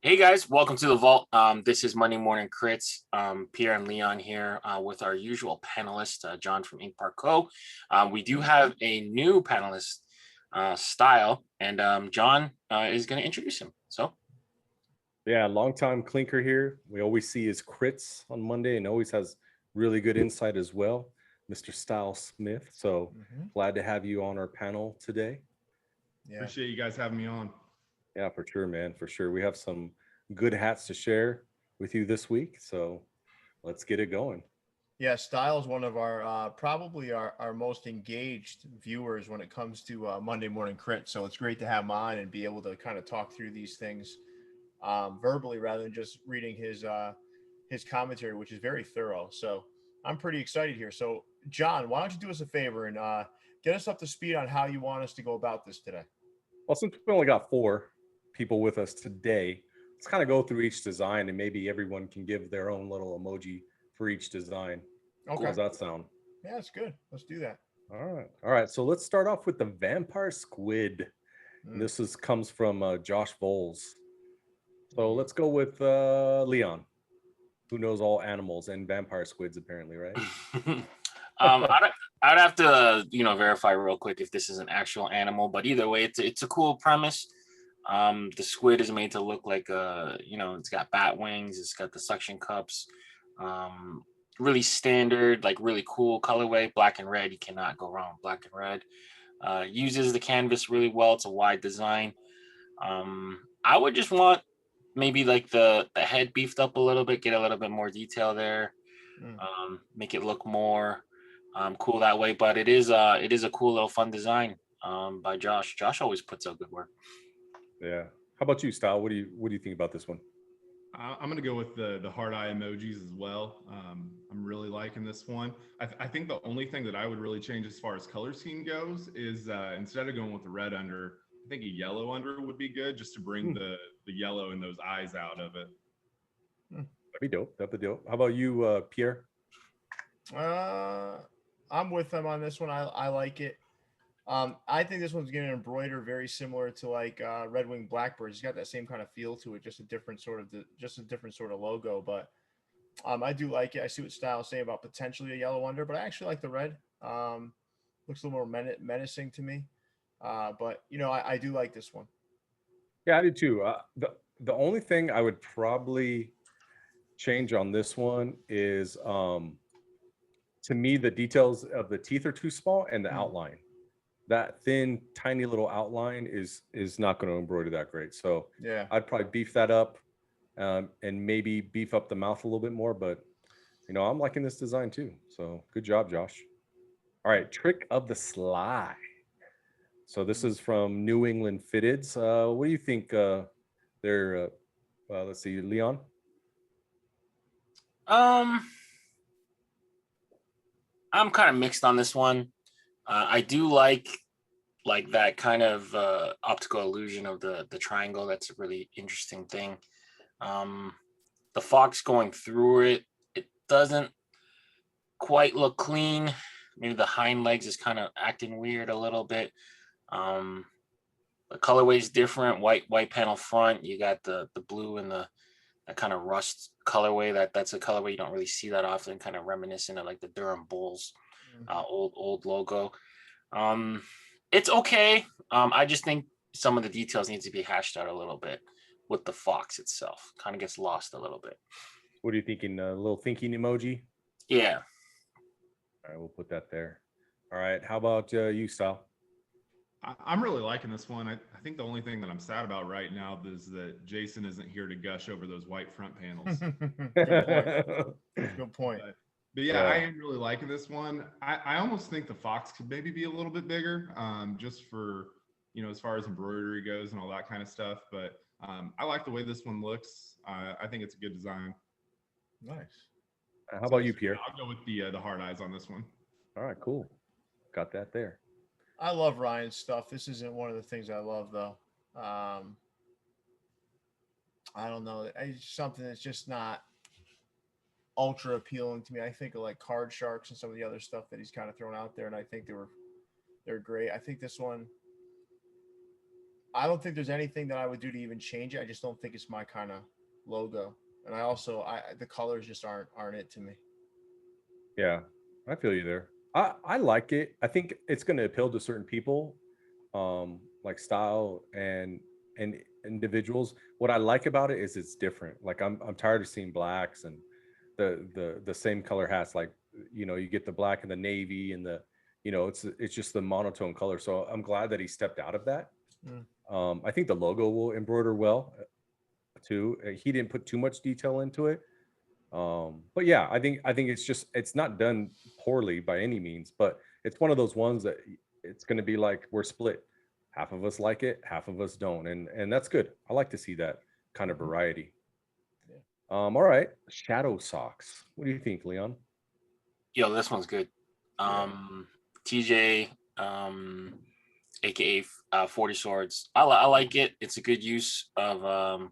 Hey guys, welcome to the vault. This is Monday Morning Critz. Pierre and Leon here with our usual panelist, John from InkPark Co. We do have a new panelist, Stile, and John is going to introduce him. So, Yeah, longtime clinker here. We always see his crits on Monday and always has really good insight as well, Mr. Stile Smith. So glad to have you on our panel today. Yeah. Appreciate you guys having me on. Yeah, for sure, man. For sure. We have some good hats to share with you this week. So let's get it going. Yeah, Stile is one of our probably our most engaged viewers when it comes to Monday Morning Crit. So it's great to have him on and be able to kind of talk through these things verbally rather than just reading his commentary, which is very thorough. So I'm pretty excited here. So John, why don't you do us a favor and get us up to speed on how you want us to go about this today? Well, since we only got 4 people with us today, let's kind of go through each design and maybe everyone can give their own little emoji for each design. Okay. How's that sound? Yeah, it's good. Let's do that. All right. So let's start off with the vampire squid. And this comes from Josh Voles. So let's go with Leon, who knows all animals and vampire squids, apparently, right? I'd have to verify real quick if this is an actual animal, but either way, it's a cool premise. The squid is made to look like it's got bat wings, it's got the suction cups. Really standard, like really cool colorway, black and red. You cannot go wrong with black and red. Uses the canvas really well. It's a wide design. I would just want maybe like the head beefed up a little bit, get a little bit more detail there, make it look more cool that way. But it is a cool little fun design by Josh. Josh always puts out good work. Yeah. How about you, Style? What do you think about this one? I'm going to go with the heart eye emojis as well. I'm really liking this one. I think the only thing that I would really change as far as color scheme goes is instead of going with the red under, I think a yellow under would be good just to bring the yellow and those eyes out of it. That'd be dope. How about you, Pierre? I'm with them on this one. I like it. I think this one's going to embroider very similar to like Red Wing Blackbirds. It's got that same kind of feel to it, just a different sort of logo. But I do like it. I see what Style's saying about potentially a yellow under, but I actually like the red. Looks a little more menacing to me. But I do like this one. Yeah, I do too. The only thing I would probably change on this one is to me the details of the teeth are too small and the outline. That thin, tiny little outline is not going to embroider that great. So yeah, I'd probably beef that up and maybe beef up the mouth a little bit more. But I'm liking this design too. So good job, Josh. All right, trick of the sly. So this is from New England Fitteds. What do you think? They're let's see, Leon. I'm kind of mixed on this one. I do like that kind of optical illusion of the triangle. That's a really interesting thing. The fox going through it doesn't quite look clean. Maybe the hind legs is kind of acting weird a little bit. The colorway is different. White panel front. You got the blue and that kind of rust colorway. That's a colorway you don't really see that often. Kind of reminiscent of like the Durham Bulls old logo. It's okay. I just think some of the details need to be hashed out a little bit with the fox itself. Kind of gets lost a little bit. What are you thinking? A little thinking emoji? Yeah. All right, we'll put that there. All right. How about you, Sal? I'm really liking this one. I think the only thing that I'm sad about right now is that Jason isn't here to gush over those white front panels. Good point. But yeah, I am really liking this one. I almost think the fox could maybe be a little bit bigger, just for, as far as embroidery goes and all that kind of stuff. But I like the way this one looks. I think it's a good design. Nice. How about you, Pierre? I'll go with the hard eyes on this one. All right, cool. Got that there. I love Ryan's stuff. This isn't one of the things I love, though. I don't know. It's something that's just not ultra appealing to me. I think of like Card Sharks and some of the other stuff that he's kind of thrown out there, and I think they're great. I think this one I don't think there's anything that I would do to even change it. I just don't think it's my kind of logo. And the colors just aren't it to me. Yeah, I feel you there. I like it. I think it's going to appeal to certain people, like Stile and individuals. What I like about it is it's different. Like I'm tired of seeing blacks and the same color hats. Like, you know, you get the black and the navy and the, you know, it's just the monotone color. So I'm glad that he stepped out of that. I think the logo will embroider well too. He didn't put too much detail into it. But yeah, I think it's not done poorly by any means, but it's one of those ones that it's going to be like we're split. Half of us like it, half of us don't, and that's good. I like to see that kind of variety. Yeah. All right, shadow socks. What do you think, Leon? Yo, this one's good. TJ, aka 40 Swords. I like it. It's a good use of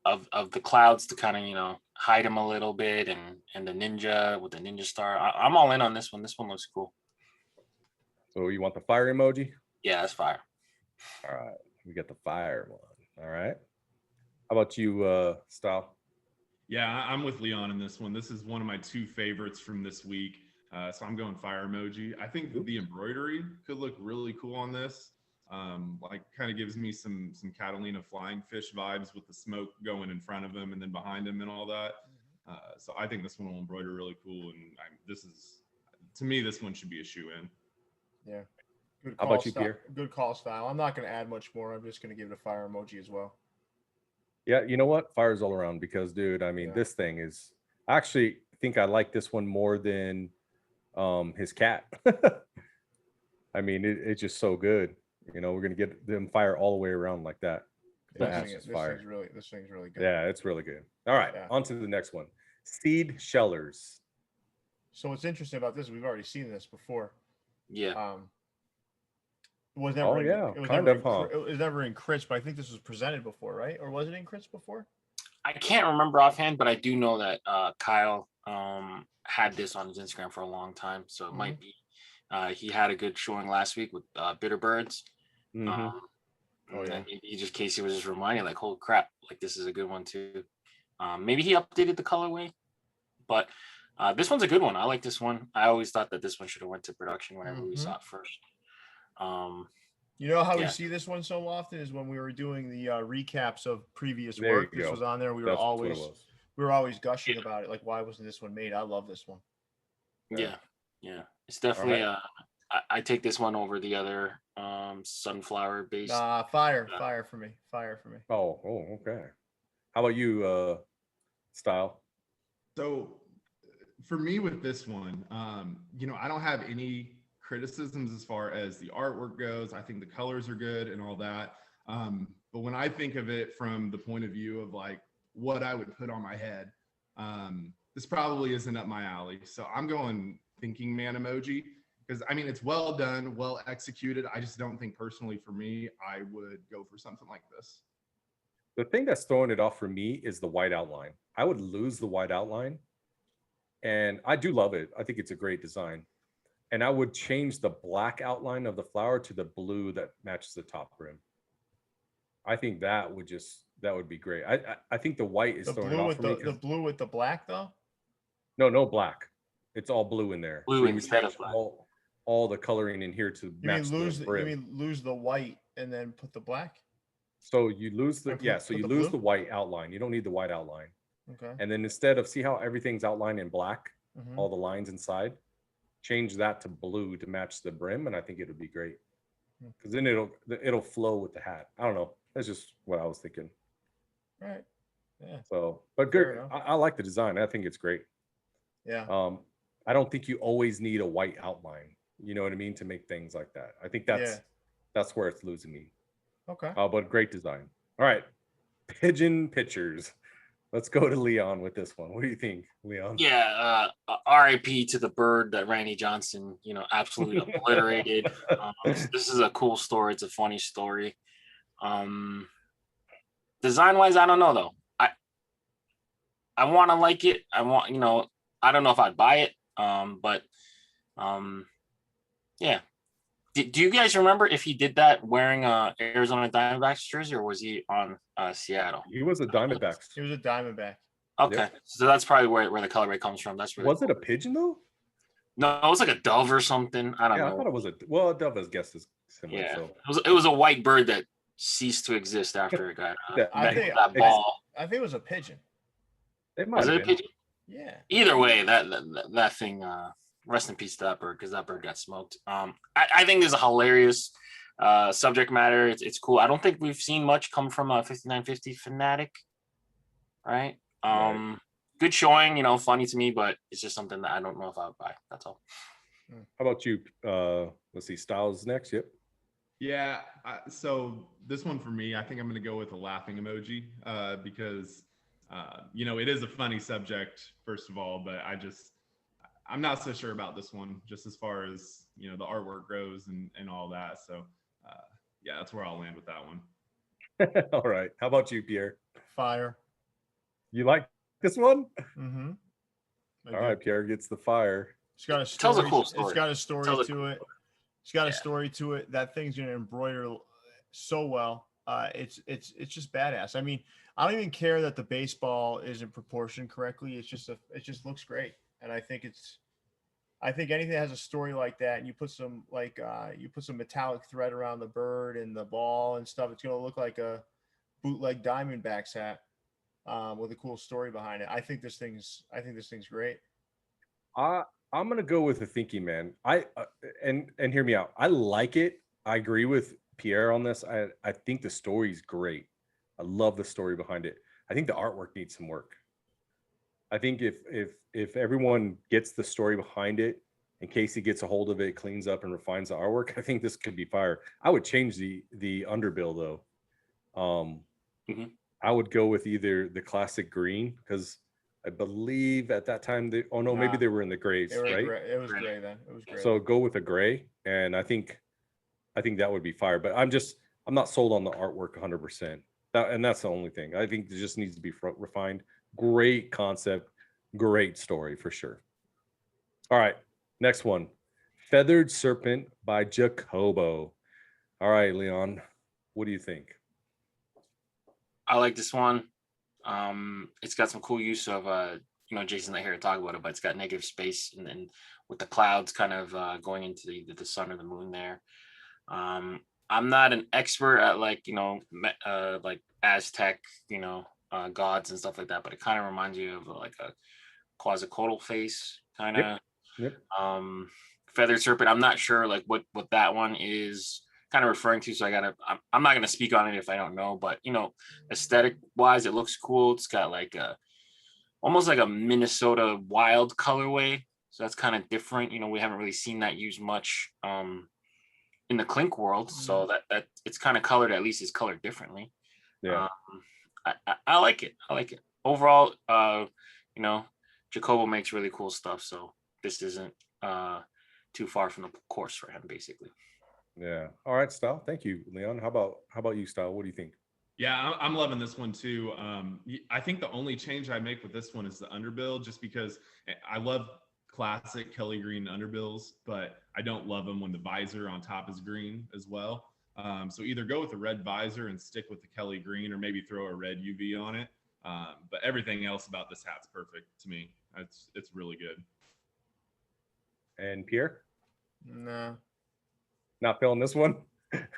the clouds to kind of, you know, hide them a little bit, and the ninja with the ninja star. I'm all in on this one. This one looks cool. So you want the fire emoji? Yeah, that's fire. All right, we got the fire one. All right. How about you, Style? Yeah, I'm with Leon in this one. This is one of my 2 favorites from this week. So I'm going fire emoji. I think the embroidery could look really cool on this. Like kind of gives me some Catalina flying fish vibes with the smoke going in front of him and then behind him and all that. So I think this one will embroider really cool. And to me, this one should be a shoe in. Yeah. Good How call, about you, Pierre? Good call, Style. I'm not going to add much more. I'm just going to give it a fire emoji as well. Yeah, you know what? Fire's all around because, dude, I mean, this thing is actually, I think I like this one more than his cat. I mean, it's just so good. You know, we're gonna get them fire all the way around like that. This thing's really good. Yeah, it's really good. All right, on to the next one. Seed shellers. So what's interesting about this, we've already seen this before. Yeah. It was never it was never in Critz, but I think this was presented before, right? Or was it in Critz before? I can't remember offhand, but I do know that Kyle had this on his Instagram for a long time. So it might be he had a good showing last week with Bitter Birds. Maybe just Casey was just reminding, like, holy crap, like this is a good one too. Maybe he updated the colorway, but this one's a good one. I like this one. I always thought that this one should have went to production whenever we saw it first. You know how we see this one so often is when we were doing the recaps of previous work. This was on there. We were always gushing about it. Like, why wasn't this one made? I love this one. Yeah. It's definitely I take this one over the other sunflower based. Fire for me. Oh, okay. How about you, Style? So for me with this one, you know, I don't have any criticisms as far as the artwork goes. I think the colors are good and all that. But when I think of it from the point of view of like what I would put on my head, this probably isn't up my alley. So I'm going thinking man emoji because I mean, it's well done, well executed. I just don't think personally for me, I would go for something like this. The thing that's throwing it off for me is the white outline. I would lose the white outline, and I do love it. I think it's a great design. And I would change the black outline of the flower to the blue that matches the top rim. I think that would be great. I think the white is throwing it off for me. The blue with the black though? No black. It's all blue in there. Blue instead of black. All the coloring in here to match the brim. You mean lose the white and then put the black? So you lose the white outline. You don't need the white outline. Okay. And then instead of, see how everything's outlined in black, all the lines inside, change that to blue to match the brim, and I think it would be great because then it'll flow with the hat. I don't know. That's just what I was thinking. Right. Yeah. So, but good. I like the design. I think it's great. Yeah. I don't think you always need a white outline. You know what I mean, to make things like that. I think that's where it's losing me. Okay. But great design. All right, Pigeon pictures. Let's go to Leon with this one. What do you think, Leon? Yeah, RIP to the bird that Randy Johnson, you know, absolutely obliterated. This is a cool story. It's a funny story. Design-wise, I don't know though. I want to like it. I don't know if I'd buy it. But yeah, Do you guys remember if he did that wearing a Arizona Diamondbacks jersey, or was he on Seattle? He was a Diamondbacks. He was a Diamondback. Okay, Yep. so that's probably where the colorway comes from. That's really Was it a pigeon though? No, it was like a dove or something. I don't Yeah, know. I thought it was a dove. As guessed is similar. Yeah, So it was a white bird that ceased to exist after it got I think that ball. I think it was a pigeon. it might Was have it a been. pigeon? Yeah. Either way, that thing. Rest in peace to that bird, because that bird got smoked. I think this is a hilarious subject matter. It's cool. I don't think we've seen much come from 59fifty Fanatic, right? Right. Good showing, you know, funny to me, but it's just something that I don't know if I would buy. That's all. How about you? Let's see. Styles next. Yep. Yeah. So this one for me, I think I'm going to go with a laughing emoji because, you know, it is a funny subject, first of all, but I'm not so sure about this one, just as far as, you know, the artwork goes and all that. So, yeah, that's where I'll land with that one. All right. How about you, Pierre? Fire. You like this one? Mm-hmm. All right, Pierre gets the fire. It's got a story. Tells a cool story. It's got a story Tells a to cool it. It's got a story to it. That thing's gonna embroider so well. It's just badass. I mean, I don't even care that the baseball isn't proportioned correctly. It just looks great, and I think anything that has a story like that, and you put some metallic thread around the bird and the ball and stuff, it's gonna look like a bootleg Diamondbacks hat with a cool story behind it. I think this thing's great. I'm gonna go with the thinking man. And hear me out. I like it. I agree with Pierre on this. I think the story's great. I love the story behind it. I think the artwork needs some work. I think if everyone gets the story behind it, and Casey gets a hold of it, cleans up and refines the artwork, I think this could be fire. I would change the underbill though. I would go with either the classic green, because I believe at that time maybe they were in the grays, right? It was gray then. It was gray. So go with a gray, and I think that would be fire. But I'm not sold on the artwork 100%. And that's the only thing. I think it just needs to be refined. Great concept, great story for sure. All right, next one, Feathered Serpent by Jacobo. All right, Leon, what do you think? I like this one. It's got some cool use of Jason's not here to talk about it, but it's got negative space, and then with the clouds kind of going into the sun or the moon there. I'm not an expert at like Aztec gods and stuff like that, but it kind of reminds you of like a Quetzalcoatl face kind of. Yep. Feathered Serpent, I'm not sure like what that one is kind of referring to, so I'm not going to speak on it if I don't know, but aesthetic wise it looks cool. It's got like almost like a Minnesota wild colorway, so that's kind of different. We haven't really seen that used much in the Clink world, so that it's kind of colored, at least it's colored differently. Yeah. I like it. Overall, Jacobo makes really cool stuff, so this isn't too far from the course for him, basically. Yeah. All right, Stile. Thank you, Leon. How about you, Stile? What do you think? Yeah, I'm loving this one too. I think the only change I make with this one is the underbill, just because I love classic Kelly green underbills, but I don't love them when the visor on top is green as well. So either go with the red visor and stick with the Kelly green, or maybe throw a red UV on it. But everything else about this hat's perfect to me. It's really good. And Pierre? No. Not feeling this one?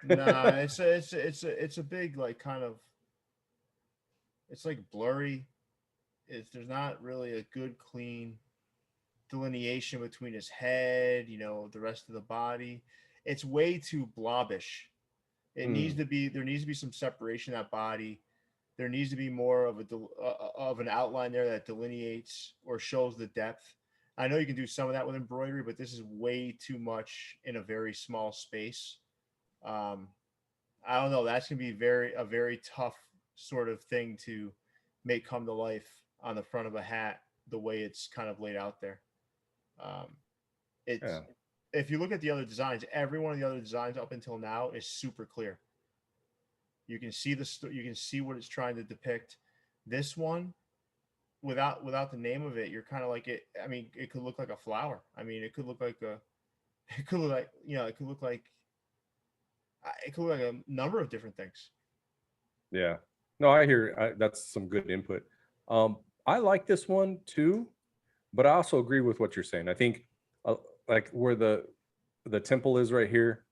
No, it's a big like kind of, it's like blurry. There's not really a good clean delineation between his head, the rest of the body. It's way too blobbish. There needs to be some separation of that body. There needs to be more of an outline there that delineates or shows the depth. I know you can do some of that with embroidery, but this is way too much in a very small space. I don't know. That's gonna be a very tough sort of thing to make come to life on the front of a hat, the way it's kind of laid out there. If you look at the other designs, every one of the other designs up until now is super clear. You can see you can see what it's trying to depict. This one, without the name of it, you're kind of like it. I mean, it could look like a flower. I mean, it could look like It could look like a number of different things. Yeah. No, I hear that's some good input. I like this one too, but I also agree with what you're saying. I think like where the temple is right here,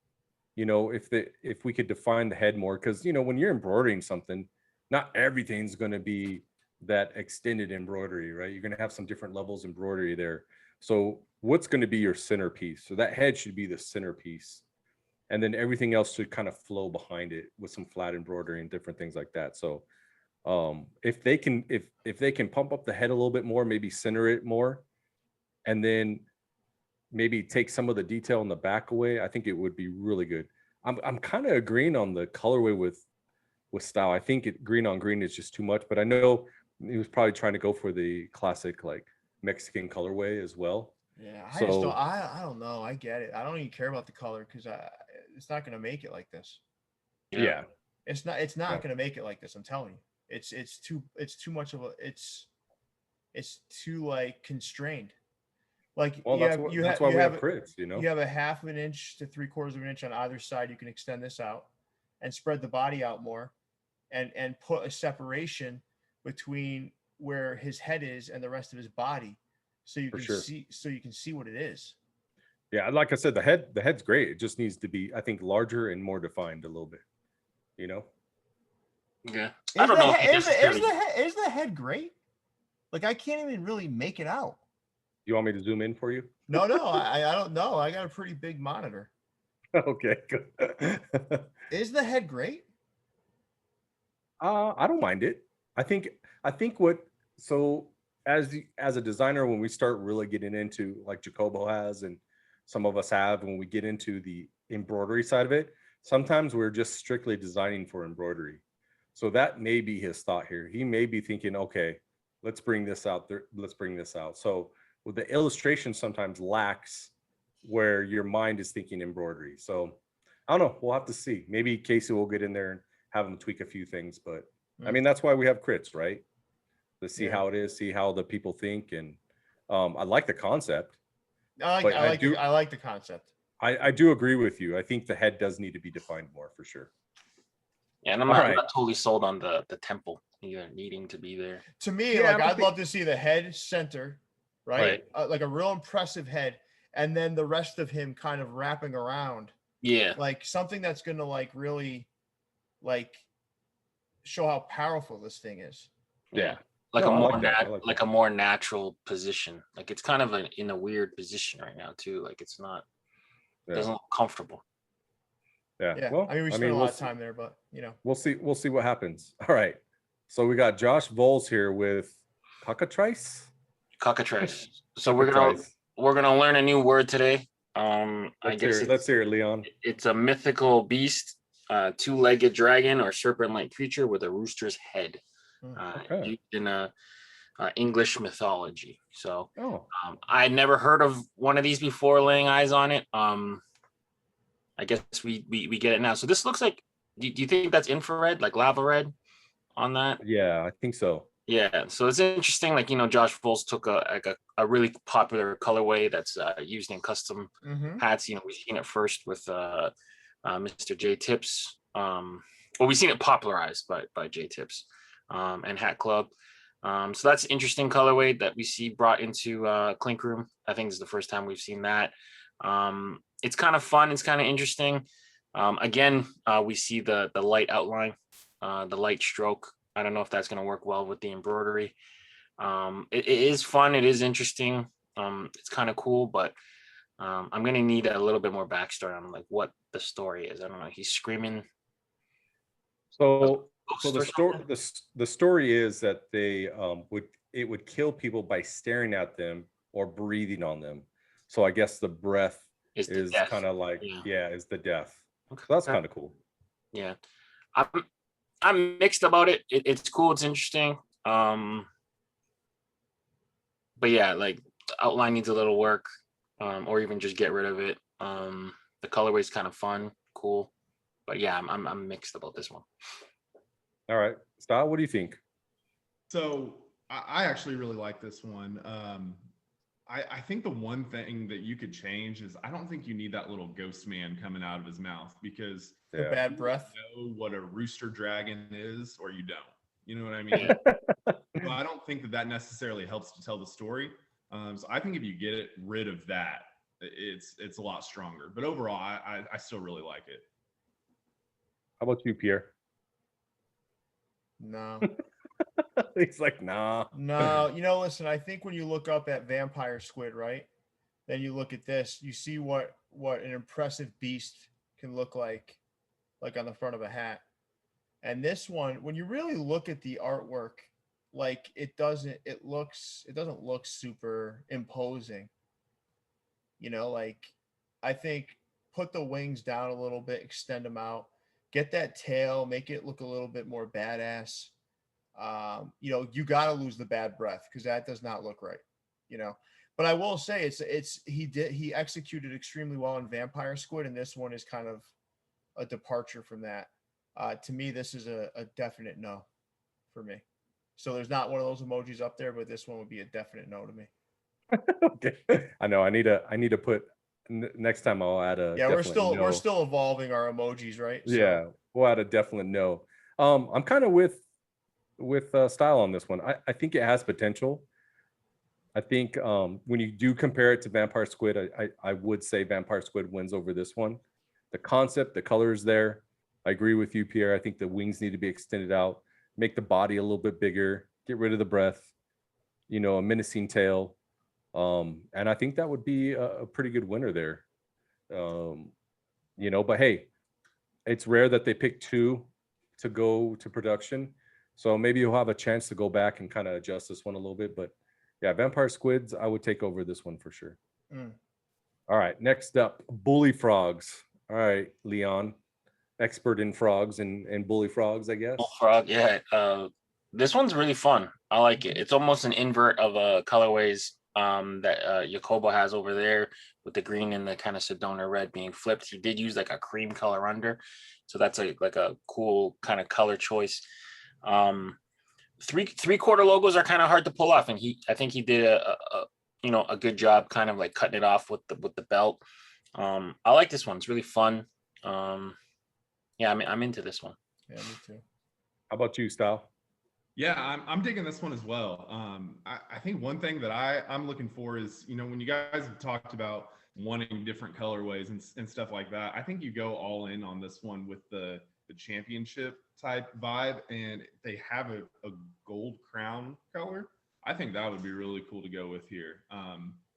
you know, if we could define the head more, because you know, when you're embroidering something, not everything's going to be that extended embroidery, right? You're going to have some different levels of embroidery there. So what's going to be your centerpiece? So that head should be the centerpiece, and then everything else should kind of flow behind it with some flat embroidery and different things like that. So if they can if they can pump up the head a little bit more, maybe center it more, and then maybe take some of the detail in the back away, I think it would be really good. I'm kind of agreeing on the colorway with Stile. I think green on green is just too much, but I know he was probably trying to go for the classic like Mexican colorway as well. Yeah, I So just don't. I don't know. I get it. I don't even care about the color because it's not going to make it like this. yeah. It's not. It's not Yeah. going to make it like this. I'm telling you. It's too much of a. It's too like constrained. Like Well, that's why we have crits, you know. You have a 1/2 inch to 3/4 of an inch on either side. You can extend this out and spread the body out more, and put a separation between where his head is and the rest of his body, so you For can sure. see what it is. Yeah, like I said, the head's great. It just needs to be, I think, larger and more defined a little bit. You know. Yeah, I don't know. Is the head great? Like I can't even really make it out. You want me to zoom in for you? No, I don't know. I got a pretty big monitor. Okay, good. Is the head great? I don't mind it. I think what, so as a designer, when we start really getting into like Jacobo has, and some of us have, when we get into the embroidery side of it, sometimes we're just strictly designing for embroidery. So that may be his thought here. He may be thinking, okay, let's bring this out there. Let's bring this out. So with the illustration sometimes lacks where your mind is thinking embroidery. So I don't know. We'll have to see. Maybe Casey will get in there and have him tweak a few things. But I mean, that's why we have crits, right? To see how it is, see how the people think. And I like the concept. I like the concept. I do agree with you. I think the head does need to be defined more for sure. Yeah, and I'm not totally sold on the temple either needing to be there. To me, like I'd love to see the head center, right? Like a real impressive head, and then the rest of him kind of wrapping around. Yeah, like something that's gonna like really, like, show how powerful this thing is. Yeah, like a more natural position. Like it's kind of in a weird position right now too. Like it's not doesn't look comfortable. Yeah. Well, I mean, we spent a lot of time there, but you know, we'll see what happens. All right. So we got Josh Voles here with Cockatrice. So we're gonna learn a new word today. Let's hear it, Leon. It's a mythical beast, two-legged dragon or serpent-like creature with a rooster's head, used in English mythology. So I never heard of one of these before. Laying eyes on it. I guess we get it now. So this looks like. Do you think that's infrared, like lava red, on that? Yeah, I think so. Yeah, so it's interesting. Like, you know, Josh Voles took a really popular colorway that's used in custom hats. You know, we've seen it first with Mr. J Tips. Well, we've seen it popularized by J Tips and Hat Club. So that's interesting colorway that we see brought into Clink Room. I think it's the first time we've seen that. It's kind of fun. It's kind of interesting. Again, we see the light outline, the light stroke. I don't know if that's going to work well with the embroidery. It is fun. It is interesting. It's kind of cool, but I'm going to need a little bit more backstory on like what the story is. I don't know. He's screaming. So the story is that they would kill people by staring at them or breathing on them. So I guess the breath is kind of like is the death. Okay. So that's kind of cool. Yeah, I'm mixed about it. It's cool. It's interesting. But yeah, like the outline needs a little work, or even just get rid of it. The colorway is kind of fun, cool, but yeah, I'm mixed about this one. All right, Stile, what do you think? So I actually really like this one. I think the one thing that you could change is I don't think you need that little ghost man coming out of his mouth, because The bad breath. you know what a rooster dragon is, or you don't. You know what I mean? So I don't think that necessarily helps to tell the story. So I think if you get rid of that, it's a lot stronger. But overall, I still really like it. How about you, Pierre? No. He's like, nah. No, listen, I think when you look up at vampire squid, right? Then you look at this, you see what an impressive beast can look like on the front of a hat. And this one, when you really look at the artwork, like it doesn't look super imposing. Like I think put the wings down a little bit, extend them out, get that tail, make it look a little bit more badass. You got to lose the bad breath because that does not look right. But I will say he executed extremely well in vampire squid, and this one is kind of a departure from that. To me, this is a definite no for me. So there's not one of those emojis up there, but this one would be a definite no to me. Okay. I know. I need to put next time. I'll add a. Yeah, we're still no. evolving our emojis, right? So. Yeah, we'll add a definite no. I'm kind of with Stile on this one. I think it has potential. I think when you do compare it to Vampire Squid, I would say Vampire Squid wins over this one. The concept, the colors there. I agree with you, Pierre. I think the wings need to be extended out, make the body a little bit bigger, get rid of the breath, a menacing tail. And I think that would be a pretty good winner there. But hey, it's rare that they pick two to go to production. So maybe you'll have a chance to go back and kind of adjust this one a little bit. But yeah, Vampire Squids, I would take over this one for sure. All right, next up, bully frogs. All right, Leon, expert in frogs and bully frogs, I guess. Bullfrog, yeah. This one's really fun. I like it. It's almost an invert of colorways that Jacobo has over there, with the green and the kind of Sedona red being flipped. He did use like a cream color under, so that's like a cool kind of color choice. Three-quarter logos are kind of hard to pull off, and I think he did a good job kind of like cutting it off with the belt. I like this one. It's really fun. Yeah, I'm into this one. Yeah, me too. How about you, Stile? Yeah, I'm digging this one as well. I think one thing that I'm looking for is, when you guys have talked about wanting different colorways and stuff like that, I think you go all in on this one with the championship type vibe, and they have a gold crown color. I think that would be really cool to go with here.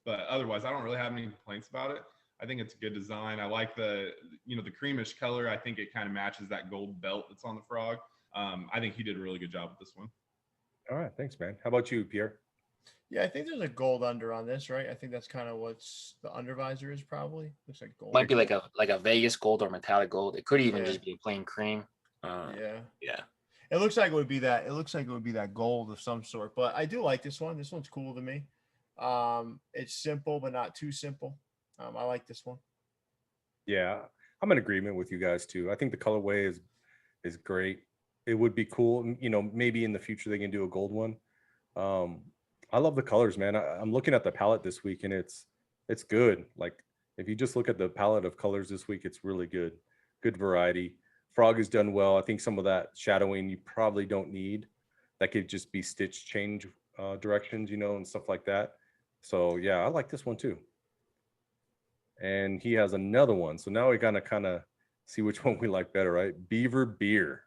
But otherwise, I don't really have any complaints about it. I think it's a good design. I like the creamish color. I think it kind of matches that gold belt that's on the frog. I think he did a really good job with this one. All right, thanks, man. How about you, Pierre? Yeah, I think there's a gold under on this, right? I think that's kind of what's the under visor is probably. Looks like gold. Might be like a Vegas gold or metallic gold. It could even just be a plain cream. Yeah. It looks like it would be that. It looks like it would be that gold of some sort. But I do like this one. This one's cool to me. It's simple but not too simple. I like this one. Yeah, I'm in agreement with you guys too. I think the colorway is great. It would be cool, maybe in the future they can do a gold one. I love the colors, man. I'm looking at the palette this week, and it's good. Like if you just look at the palette of colors this week, it's really good. Good variety. Frog is done well. I think some of that shadowing you probably don't need. That could just be stitch change directions, and stuff like that. So yeah, I like this one too. And he has another one. So now we gotta kind of see which one we like better, right? Beaver beer.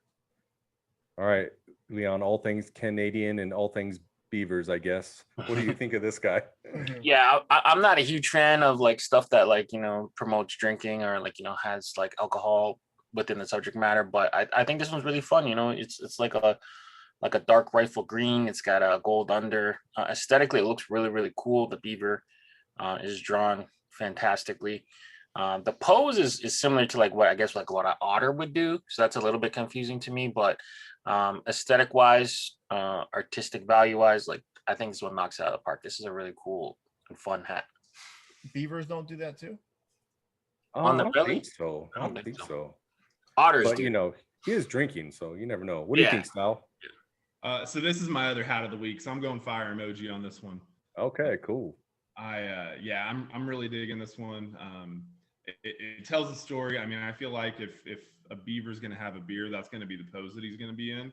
All right, Leon, all things Canadian and all things beavers, I guess. What do you think of this guy? Yeah, I'm not a huge fan of like stuff that like, promotes drinking or like, has like alcohol within the subject matter. But I think this one's really fun. It's like a dark rifle green. It's got a gold under. Aesthetically, it looks really, really cool. The beaver is drawn fantastically. The pose is similar to like what an otter would do. So that's a little bit confusing to me, but aesthetic wise, artistic value wise, like I think this one knocks it out of the park. This is a really cool and fun hat. Beavers don't do that too? On the belly? I don't think so. Otters but do. He is drinking, so you never know. What do you think, Stile? So this is my other hat of the week, so I'm going fire emoji on this one. Okay, cool. Yeah, I'm really digging this one. It tells a story. I mean, I feel like if a beaver's going to have a beer, that's going to be the pose that he's going to be in.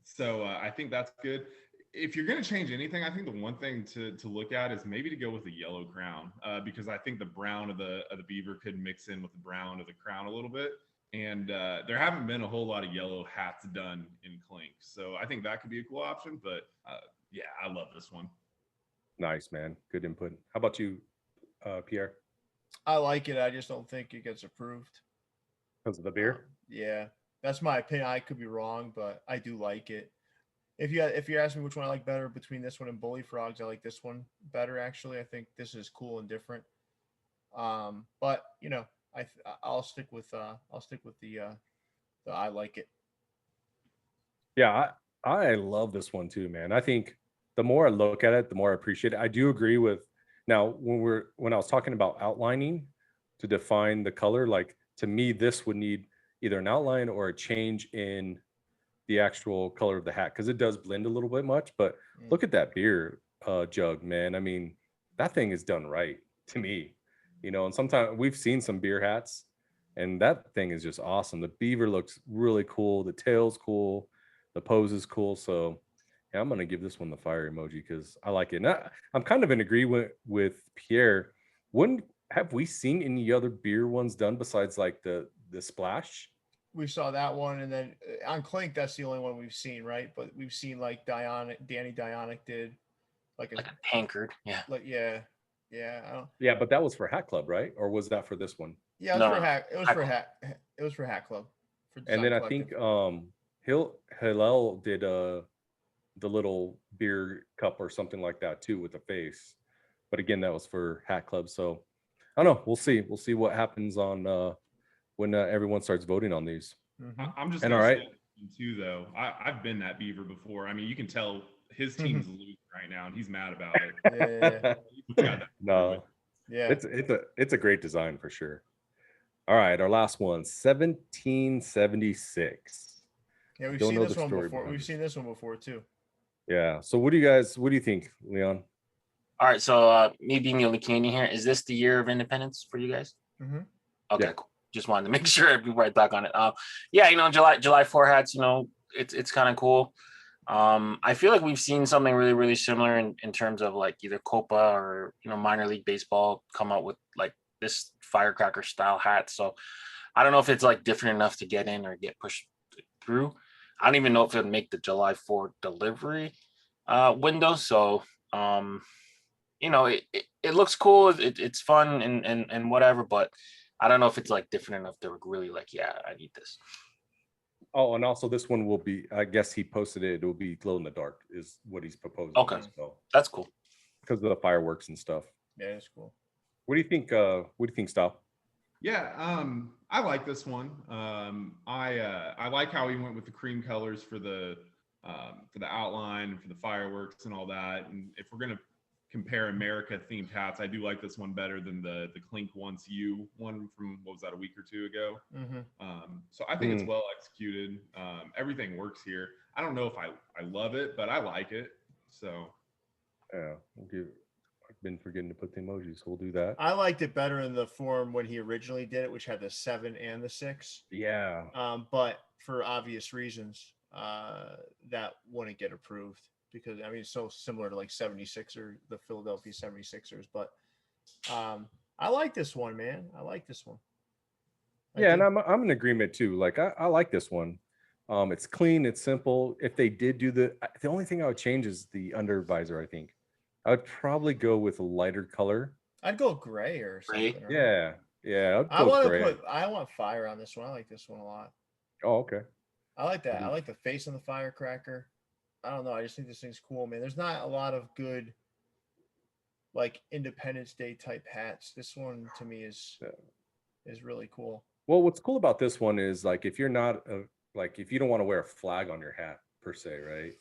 So I think that's good. If you're going to change anything, I think the one thing to look at is maybe to go with a yellow crown, because I think the brown of the beaver could mix in with the brown of the crown a little bit. And there haven't been a whole lot of yellow hats done in Clink, so I think that could be a cool option. But yeah, I love this one. Nice, man. Good input. How about you, Pierre? I like it. I just don't think it gets approved. Because of the beer? Yeah, that's my opinion. I could be wrong, but I do like it. If you ask me which one I like better between this one and Bully Frogs, I like this one better. Actually, I think this is cool and different. But you know, I'll stick with the I like it. Yeah, I love this one too, man. I think the more I look at it, the more I appreciate it. I do agree with now when I was talking about outlining to define the color, like to me, this would need either an outline or a change in the actual color of the hat, because it does blend a little bit much. But look at that beer jug, man. I mean, that thing is done right to me, you know. And sometimes we've seen some beer hats and that thing is just awesome. The beaver looks really cool, the tail's cool, the pose is cool. So yeah, I'm gonna give this one the fire emoji because I like it. And I'm kind of in agreement with Pierre. Wouldn't have we seen any other beer ones done besides like the splash? We saw that one, and then on Clink, that's the only one we've seen, right? But we've seen like Danny Dionic did like a tankard. Yeah. Like yeah. I don't, Yeah, but that was for Hat Club, right? Or was that for this one? yeah, it was for Hat. It was for Hat. It was for Hat Club. For and then I think Hillel did the little beer cup or something like that too with the face. But again, that was for Hat Club. So I don't know. We'll see. We'll see what happens on when everyone starts voting on these. I'm just gonna say too, though. I've been that beaver before. I mean, you can tell his team's losing right now, and he's mad about it. No, yeah, it's a great design for sure. All right, our last one, 1776. Yeah, we've seen this one before. We've seen this one before too. Yeah. So what do you think, Leon? All right. So me being the only Canadian here, is this the year of independence for you guys? Okay, cool. Just wanted to make sure before I talk on it. Yeah, you know, July 4 hats, you know, it's kind of cool. I feel like we've seen something really, really similar in terms of like either Copa or, you know, minor league baseball come out with like this firecracker style hat. So I don't know if it's like different enough to get in or get pushed through. I don't even know if it'll make the July 4 delivery window. So, you know, it looks cool. It's fun and whatever, but I don't know if it's like different enough to really like, yeah, I need this. Oh, and also this one will be, I guess he posted it, it will be glow in the dark is what he's proposing. Okay, so that's cool. Because of the fireworks and stuff. Yeah, it's cool. What do you think, Stile? Yeah, I like this one. I like how he went with the cream colors for the outline, for the fireworks and all that. And if we're gonna compare America themed hats, I do like this one better than the Clink Once You one from, what was that, a week or two ago. So I think it's well executed. Everything works here. I don't know if I love it, but I like it. So yeah, I've been forgetting to put the emojis, so we'll do that. I liked it better in the form when he originally did it, which had the 7 and the 6. Yeah. But for obvious reasons, that wouldn't get approved. Because I mean, it's so similar to like 76er, the Philadelphia 76ers. But I like this one, man. I like this one. Yeah, and I'm in agreement too. Like I like this one. It's clean, it's simple. If they did do the only thing I would change is the under visor. I think I would probably go with a lighter color. I'd go gray or something. Right? Yeah. I want fire on this one. I like this one a lot. Oh, okay. I like that. I like the face on the firecracker. I don't know. I just think this thing's cool, man. There's not a lot of good, like, Independence Day type hats. This one to me is really cool. Well, what's cool about this one is like if you're not if you don't want to wear a flag on your hat per se, right?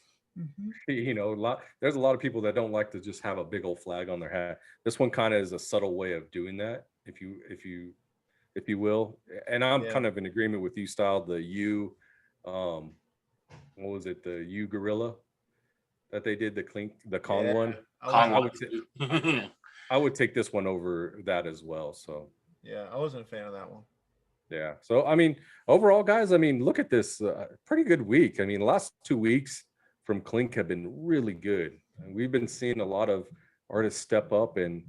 You know, there's a lot of people that don't like to just have a big old flag on their hat. This one kind of is a subtle way of doing that, if you will. And I'm kind of in agreement with you, Stile. The U, what was it? The U gorilla. that they did, the Kong Yeah, one. Kong I one. would I would take this one over that as well. So yeah, I wasn't a fan of that one. yeah. So I mean, overall, guys, I mean, look at this. Pretty good week. I mean, the last 2 weeks from Clink have been really good. And we've been seeing a lot of artists step up, and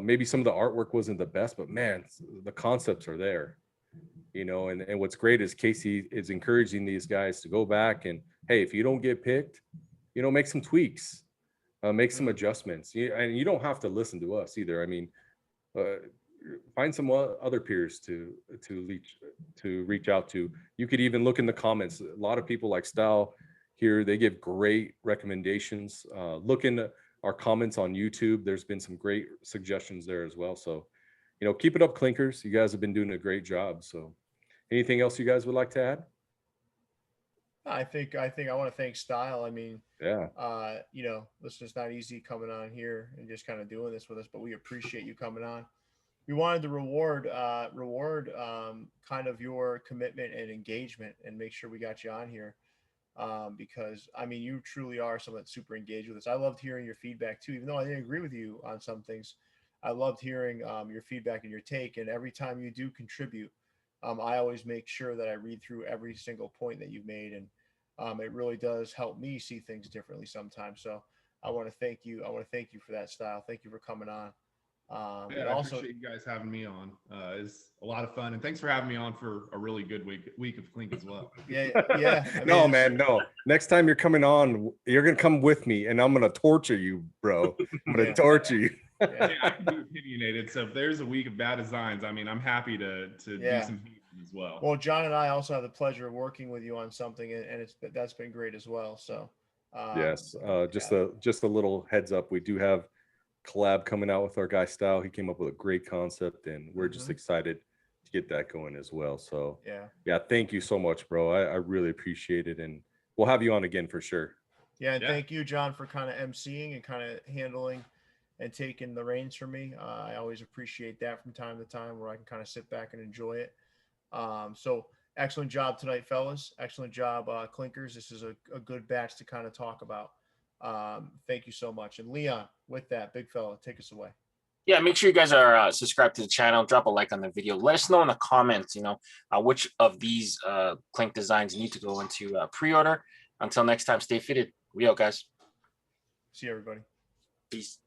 maybe some of the artwork wasn't the best, but man, the concepts are there. You know, and what's great is Casey is encouraging these guys to go back and, hey, if you don't get picked, you know, make some tweaks, make some adjustments. And you don't have to listen to us either. I mean, uh, find some other peers to reach out to. You could even look in the comments. A lot of people like Stile here, they give great recommendations. Look in our comments on YouTube. There's been some great suggestions there as well. So, you know, keep it up, Clinkers. You guys have been doing a great job. So anything else you guys would like to add? I think I want to thank Stile. I mean, Yeah. you know, this is not easy coming on here and just kind of doing this with us, but we appreciate you coming on. We wanted to reward kind of your commitment and engagement and make sure we got you on here. Because I mean, you truly are someone that's super engaged with us. I loved hearing your feedback too, even though I didn't agree with you on some things. I loved hearing your feedback and your take. And every time you do contribute, I always make sure that I read through every single point that you've made, and it really does help me see things differently sometimes. So I want to thank you. I want to thank you for that, Stile. Thank you for coming on. Yeah, And I also, appreciate you guys having me on. It's a lot of fun, and thanks for having me on for a really good week of Clink as well. yeah. I mean, No, man, no. Next time you're coming on, you're gonna come with me, and I'm gonna torture you, bro. I'm gonna Yeah. torture you. Yeah. Hey, I can be opinionated, so if there's a week of bad designs, I mean, I'm happy to Yeah. do some hating as well. Well, John and I also have the pleasure of working with you on something, and that's been great as well. So, Yes. Just yeah. a little heads up. We do have collab coming out with our guy Stile. He came up with a great concept, and we're just excited to get that going as well. So yeah, thank you so much, bro. I really appreciate it, and we'll have you on again for sure. Yeah, and thank you, John, for kind of emceeing and kind of handling and taking the reins from me. I always appreciate that from time to time, where I can kind of sit back and enjoy it. So excellent job tonight, fellas. Excellent job, Clinkers. This is a good batch to kind of talk about. Thank you so much. And Leon, with that, big fella, take us away. Yeah, make sure you guys are subscribed to the channel. Drop a like on the video. Let us know in the comments, you know, which of these Clink designs need to go into pre-order. Until next time, stay fitted. We out, guys. See you, everybody. Peace.